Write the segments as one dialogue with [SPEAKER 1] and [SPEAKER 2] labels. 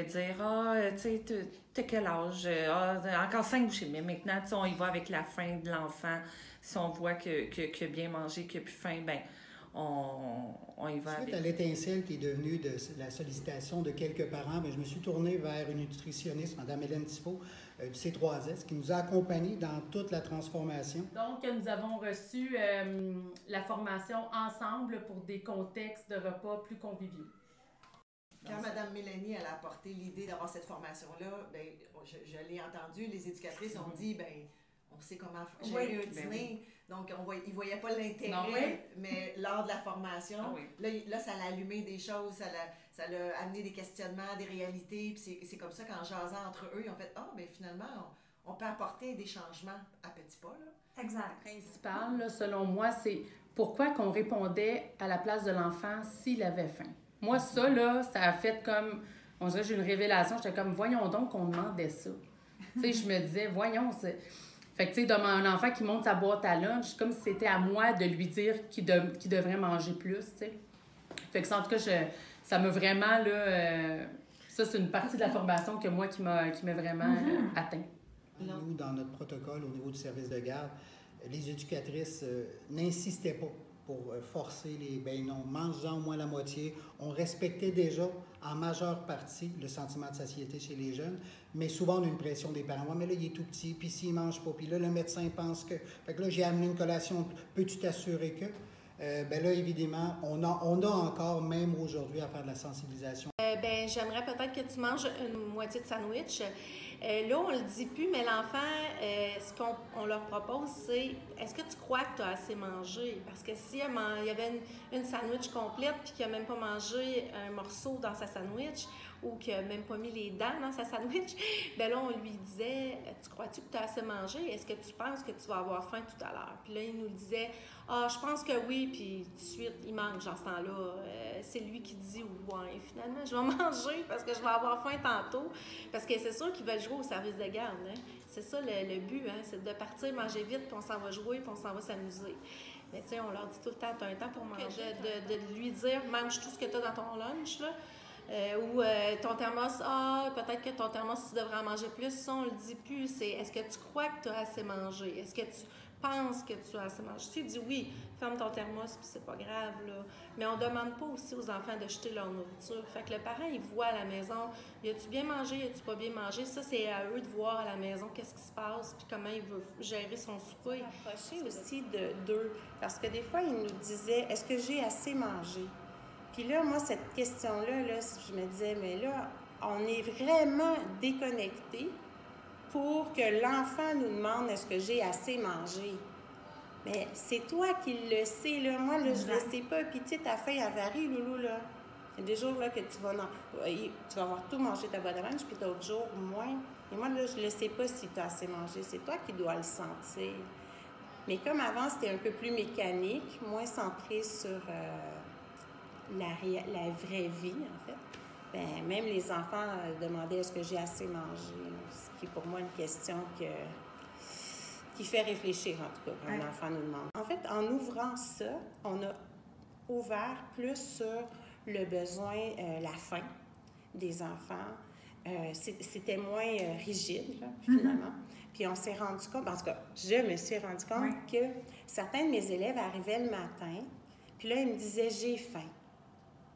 [SPEAKER 1] pouvait dire « Ah, tu sais, t'as quel âge? Encore 5 bouchées. » Mais maintenant, tu sais, on y va avec la faim de l'enfant. Si on voit qu'il a bien mangé, qu'il n'a plus faim, ben on y va
[SPEAKER 2] Suite
[SPEAKER 1] avec.
[SPEAKER 2] à l'étincelle qui est devenue de la sollicitation de quelques parents, bien, je me suis tourné vers une nutritionniste, Mme Hélène Tifo, du C3S, qui nous a accompagnés dans toute la transformation.
[SPEAKER 3] Donc, nous avons reçu la formation ensemble pour des contextes de repas plus conviviaux.
[SPEAKER 4] Quand Mme Mélanie elle a apporté l'idée d'avoir cette formation-là, ben, je l'ai entendu, les éducatrices ont dit, ben, on sait comment gérer un dîner, donc ils ne voyaient pas l'intérêt, mais lors de la formation, là, ça l'a allumé des choses, ça l'a amené des questionnements, des réalités, puis c'est comme ça qu'en jasant entre eux, ils ont fait « Ah, ben finalement, on peut apporter des changements à petits pas. » là.
[SPEAKER 5] Exact.
[SPEAKER 3] Le principal, là, selon moi, c'est pourquoi qu'on répondait à la place de l'enfant s'il avait faim. Moi, ça, là, ça a fait comme, on dirait, j'ai une révélation, j'étais comme, voyons donc qu'on demandait ça. Tu sais, je me disais, voyons, c'est... Fait que, tu sais, un enfant qui monte sa boîte à lunch, comme si c'était à moi de lui dire qu'il devrait manger plus, tu sais. Fait que ça, en tout cas, ça m'a vraiment, là... ça, c'est une partie de la formation que moi, qui m'a vraiment atteint.
[SPEAKER 2] Nous, dans notre protocole au niveau du service de garde, les éducatrices n'insistaient pas pour forcer les « ben non, mange-en au moins la moitié ». On respectait déjà en majeure partie le sentiment de satiété chez les jeunes, mais souvent on a une pression des parents. « Ouais, mais là, il est tout petit, puis s'il ne mange pas, puis là, le médecin pense que... » Fait que là, j'ai amené une collation, peux-tu t'assurer que... ben là, évidemment, on a encore, même aujourd'hui, à faire de la sensibilisation.
[SPEAKER 5] Ben, j'aimerais peut-être que tu manges une moitié de sandwich. Là, on le dit plus, mais l'enfant, ce qu'on leur propose, c'est est-ce que tu crois que tu as assez mangé? Parce que s'il y avait une sandwich complète puis qu'il n'a même pas mangé un morceau dans sa sandwich ou qu'il n'a même pas mis les dents dans sa sandwich, bien là, on lui disait tu crois-tu que tu as assez mangé? Est-ce que tu penses que tu vas avoir faim tout à l'heure? Puis là, il nous disait ah, je pense que oui, puis tout de suite, il mange dans ce temps-là. C'est lui qui dit ouais, finalement, je vais manger parce que je vais avoir faim tantôt. Parce que c'est sûr qu'ils veulent jouer au service de garde. Hein? C'est ça le but, hein? C'est de partir, manger vite, puis on s'en va jouer, puis on s'en va s'amuser. Mais tu sais, on leur dit tout le temps, tu as un temps pour manger. De lui dire, mange tout ce que tu as dans ton lunch, là. Ou ton thermos, peut-être que ton thermos, tu devrais en manger plus. Ça, on le dit plus. C'est est-ce que tu crois que tu as assez mangé? Est-ce que tu penses que tu as assez mangé? Si tu dis oui, ferme ton thermos, puis c'est pas grave, là. Mais on demande pas aussi aux enfants de jeter leur nourriture. Fait que le parent, il voit à la maison, y a-tu bien mangé, y a-tu pas bien mangé? Ça, c'est à eux de voir à la maison qu'est-ce qui se passe, puis comment il veut gérer son souper.
[SPEAKER 6] Approcher aussi d'eux. Parce que des fois, ils nous disaient, est-ce que j'ai assez mangé? Puis là, moi, cette question-là, là, je me disais, mais là, on est vraiment déconnecté pour que l'enfant nous demande est-ce que j'ai assez mangé. Mais c'est toi qui le sais, là. Moi, là, je le sais pas. Puis, tu sais, ta faim, elle varie, Loulou, là. Il y a des jours, là, que tu vas avoir tout mangé ta boîte à lunch, puis d'autres jours, moins. Et moi, là, je le sais pas si tu as assez mangé. C'est toi qui dois le sentir. Mais comme avant, c'était un peu plus mécanique, moins centré sur la vraie vie, en fait. Bien, même les enfants demandaient est-ce que j'ai assez mangé, ce qui est pour moi une question qui fait réfléchir, en tout cas, quand un enfant nous demande. En fait, en ouvrant ça, on a ouvert plus sur le besoin, la faim des enfants. C'était moins rigide, là, finalement. Puis on s'est rendu compte, en tout cas, je me suis rendu compte que certains de mes élèves arrivaient le matin, puis là, ils me disaient « j'ai faim ».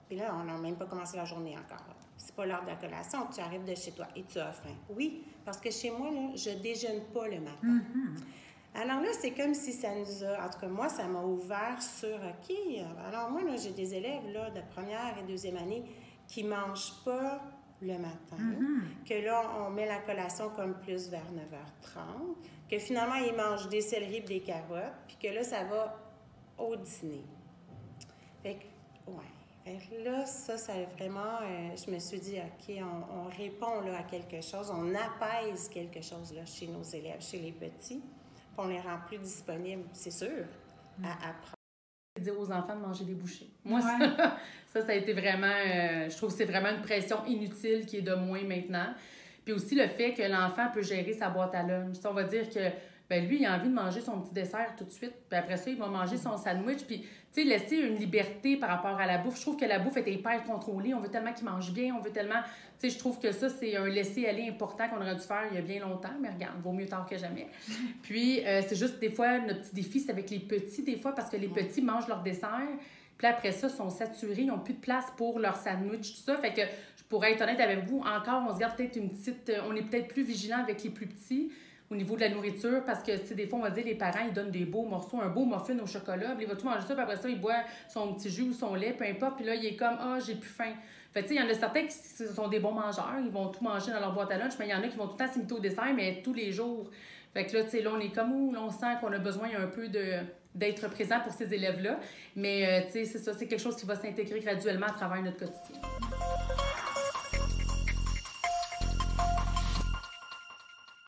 [SPEAKER 6] Puis là, on n'a même pas commencé la journée encore. C'est pas l'heure de la collation, tu arrives de chez toi et tu as faim. Oui, parce que chez moi, là, je déjeune pas le matin. Alors là, c'est comme si ça nous a... En tout cas, moi, ça m'a ouvert sur OK. Alors moi, là, j'ai des élèves là, de première et deuxième année qui mangent pas le matin, que là, on met la collation comme plus vers 9h30, que finalement, ils mangent des céleris et des carottes, puis que là, ça va au dîner. Fait que, ouais. Là, ça vraiment, je me suis dit, OK, on répond là, à quelque chose, on apaise quelque chose là, chez nos élèves, chez les petits, puis on les rend plus disponibles, c'est sûr, à apprendre.
[SPEAKER 3] Dire aux enfants de manger des bouchées. Moi, ça a été vraiment, je trouve que c'est vraiment une pression inutile qui est de moins maintenant. Puis aussi le fait que l'enfant peut gérer sa boîte à lunch. On va dire que ben lui, il a envie de manger son petit dessert tout de suite. Puis après ça, il va manger son sandwich. Puis, tu sais, laisser une liberté par rapport à la bouffe. Je trouve que la bouffe est hyper contrôlée. On veut tellement qu'il mange bien. On veut tellement... Tu sais, je trouve que ça, c'est un laisser-aller important qu'on aurait dû faire il y a bien longtemps. Mais regarde, vaut mieux tard que jamais. Puis, c'est juste, des fois, notre petit défi, c'est avec les petits, des fois, parce que les petits mangent leur dessert. Puis là, après ça, ils sont saturés. Ils n'ont plus de place pour leur sandwich, tout ça. Fait que, pour être honnête avec vous, encore, on se garde peut-être une petite... On est peut-être plus vigilant avec les plus petits au niveau de la nourriture, parce que, tu sais, des fois, on va dire, les parents, ils donnent des beaux morceaux, un beau muffin au chocolat, puis il va tout manger ça, puis après ça, il boit son petit jus ou son lait, peu importe, puis là, il est comme, j'ai plus faim. Fait que, tu sais, il y en a certains qui sont des bons mangeurs, ils vont tout manger dans leur boîte à lunch, mais il y en a qui vont tout le temps s'imiter au dessert, mais tous les jours. Fait que là, tu sais, là, on est comme, là, on sent qu'on a besoin un peu d'être présent pour ces élèves-là, mais, tu sais, c'est ça, c'est quelque chose qui va s'intégrer graduellement à travers notre quotidien.